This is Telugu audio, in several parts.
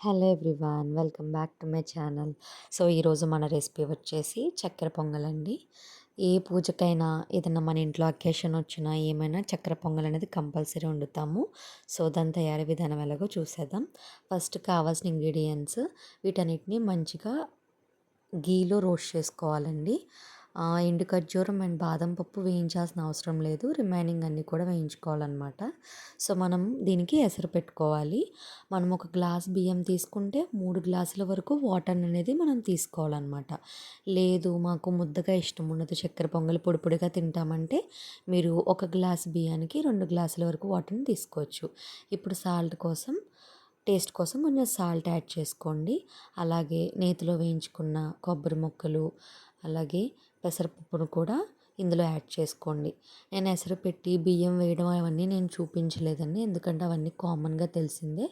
Hello everyone, welcome back to my channel. So ఈరోజు మన రెసిపీ వచ్చేసి చక్కెర పొంగలండి. ఏ పూజకైనా ఏదైనా మన ఇంట్లో అకేషన్ వచ్చినా ఏమైనా చక్కెర పొంగల్ అనేది కంపల్సరీ వండుతాము. సో దాని తయారీ విధానం ఎలాగో చూసేద్దాం. ఫస్ట్ కావాల్సిన ఇంగ్రీడియంట్స్ వీటన్నిటిని మంచిగా గీలో రోస్ట్ చేసుకోవాలండి. ఎండు ఖర్జూరం అండ్ బాదం పప్పు వేయించాల్సిన అవసరం లేదు, రిమైనింగ్ అన్నీ కూడా వేయించుకోవాలన్నమాట. సో మనం దీనికి ఎసరు పెట్టుకోవాలి. మనం ఒక గ్లాస్ బియ్యం తీసుకుంటే 3 గ్లాసుల వరకు వాటర్ అనేది మనం తీసుకోవాలన్నమాట. లేదు మాకు ముద్దగా ఇష్టం ఉండదు, చక్కెర పొంగల్ పొడి పొడిగా తింటామంటే మీరు ఒక గ్లాస్ బియ్యానికి 2 గ్లాసుల వరకు వాటర్ని తీసుకోవచ్చు. ఇప్పుడు టేస్ట్ కోసం కొంచెం సాల్ట్ యాడ్ చేసుకోండి. అలాగే నేతిలో వేయించుకున్న కొబ్బరి ముక్కలు, అలాగే పెసరపప్పును కూడా ఇందులో యాడ్ చేసుకోండి. నేను ఎసరు పెట్టి బియ్యం వేయడం అవన్నీ నేను చూపించలేదండి, ఎందుకంటే అవన్నీ కామన్గా తెలిసిందే.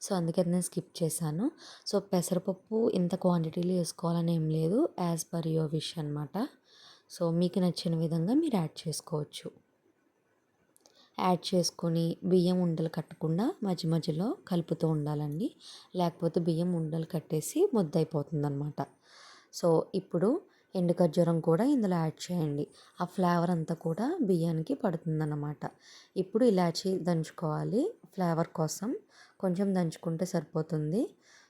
సో అందుకే నేను స్కిప్ చేశాను. సో పెసరపప్పు ఇంత క్వాంటిటీలో వేసుకోవాలని ఏం లేదు, యాజ్ పర్ యువర్ విష్ అనమాట. సో మీకు నచ్చిన విధంగా మీరు యాడ్ చేసుకోవచ్చు. యాడ్ చేసుకొని బియ్యం ఉండలు కట్టకుండా మధ్య మధ్యలో కలుపుతూ ఉండాలండి, లేకపోతే బియ్యం ఉండలు కట్టేసి ముద్ద అయిపోతుందన్నమాట. సో ఇప్పుడు ఎండు ఖర్జూరం కూడా ఇందులో యాడ్ చేయండి, ఆ ఫ్లేవర్ అంతా కూడా బియ్యానికి పడుతుందన్నమాట. ఇప్పుడు ఇలాచీ దంచుకోవాలి, ఫ్లేవర్ కోసం కొంచెం దంచుకుంటే సరిపోతుంది.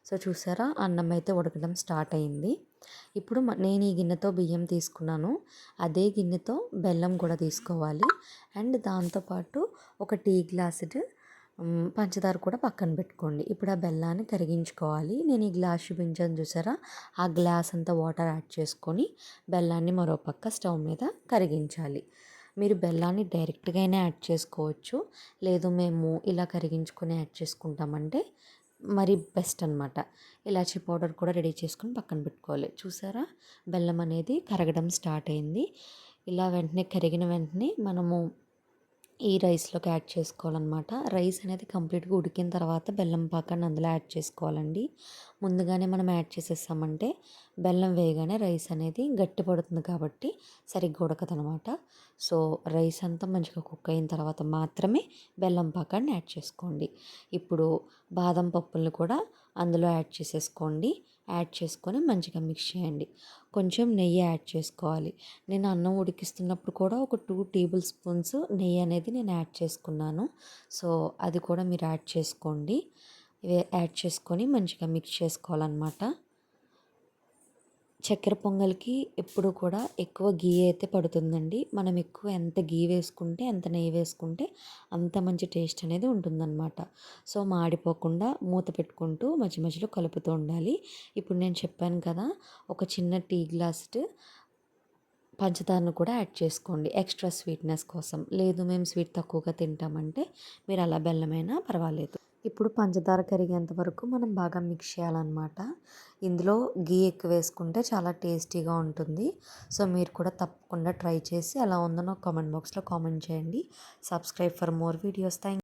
సో చూసారా, అన్నం అయితే ఉడకడం స్టార్ట్ అయింది. ఇప్పుడు నేను ఈ గిన్నెతో బియ్యం తీసుకున్నాను, అదే గిన్నెతో బెల్లం కూడా తీసుకోవాలి. అండ్ దాంతోపాటు ఒక టీ గ్లాసుడ్ పంచదార కూడా పక్కన పెట్టుకోండి. ఇప్పుడు ఆ బెల్లాన్ని కరిగించుకోవాలి. నేను ఈ గ్లాస్ చూపించాను చూసారా, ఆ గ్లాస్ అంతా వాటర్ యాడ్ చేసుకొని బెల్లాన్ని మరో పక్క స్టవ్ మీద కరిగించాలి. మీరు బెల్లాన్ని డైరెక్ట్గా అయినా యాడ్ చేసుకోవచ్చు, లేదు మేము ఇలా కరిగించుకొని యాడ్ చేసుకుంటామంటే మరి బెస్ట్ అనమాట. ఇలాచీ పౌడర్ కూడా రెడీ చేసుకొని పక్కన పెట్టుకోవాలి. చూసారా, బెల్లం అనేది కరగడం స్టార్ట్ అయింది. ఇలా వెంటనే కరిగిన వెంటనే మనము ఈ రైస్లోకి యాడ్ చేసుకోవాలన్నమాట. రైస్ అనేది కంప్లీట్గా ఉడికిన తర్వాత బెల్లం పాకాన్ని అందులో యాడ్ చేసుకోవాలండి. ముందుగానే మనం యాడ్ చేసేసామంటే బెల్లం వేయగానే రైస్ అనేది గట్టి పడుతుంది కాబట్టి సరిగ్గా ఉడకదనమాట. సో రైస్ అంతా మంచిగా కుక్ అయిన తర్వాత మాత్రమే బెల్లం పాకాన్ని యాడ్ చేసుకోండి. ఇప్పుడు బాదం పప్పులను కూడా అందులో యాడ్ చేసేసుకోండి. యాడ్ చేసుకొని మంచిగా మిక్స్ చేయండి. కొంచెం నెయ్యి యాడ్ చేసుకోవాలి. నేను అన్నం ఉడికిస్తున్నప్పుడు కూడా ఒక 2 టేబుల్ స్పూన్స్ నెయ్యి అనేది నేను యాడ్ చేసుకున్నాను. సో అది కూడా మీరు యాడ్ చేసుకోండి. యాడ్ చేసుకొని మంచిగా మిక్స్ చేసుకోవాలన్నమాట. చక్కెర పొంగల్కి ఎప్పుడు కూడా ఎక్కువ గీ అయితే పడుతుందండి. మనం ఎక్కువ ఎంత గీ వేసుకుంటే, ఎంత నెయ్యి వేసుకుంటే అంత మంచి టేస్ట్ అనేది ఉంటుందన్నమాట. సో మాడిపోకుండా మూత పెట్టుకుంటూ మధ్య మధ్యలో కలుపుతూ ఉండాలి. ఇప్పుడు నేను చెప్పాను కదా, ఒక చిన్న టీ గ్లాస్ పంచదారను కూడా యాడ్ చేసుకోండి ఎక్స్ట్రా స్వీట్నెస్ కోసం. లేదు మేము స్వీట్ తక్కువగా తింటామంటే మీరు అలా బెల్లమైనా పర్వాలేదు. ఇప్పుడు పంచదార కరిగేంత వరకు మనం బాగా మిక్స్ చేయాలన్నమాట. ఇందులో గీ ఎక్కువ వేసుకుంటే చాలా టేస్టీగా ఉంటుంది. సో మీరు కూడా తప్పకుండా ట్రై చేసి ఎలా ఉందో నాకు కామెంట్ బాక్స్లో కామెంట్ చేయండి. Subscribe for more videos. Thank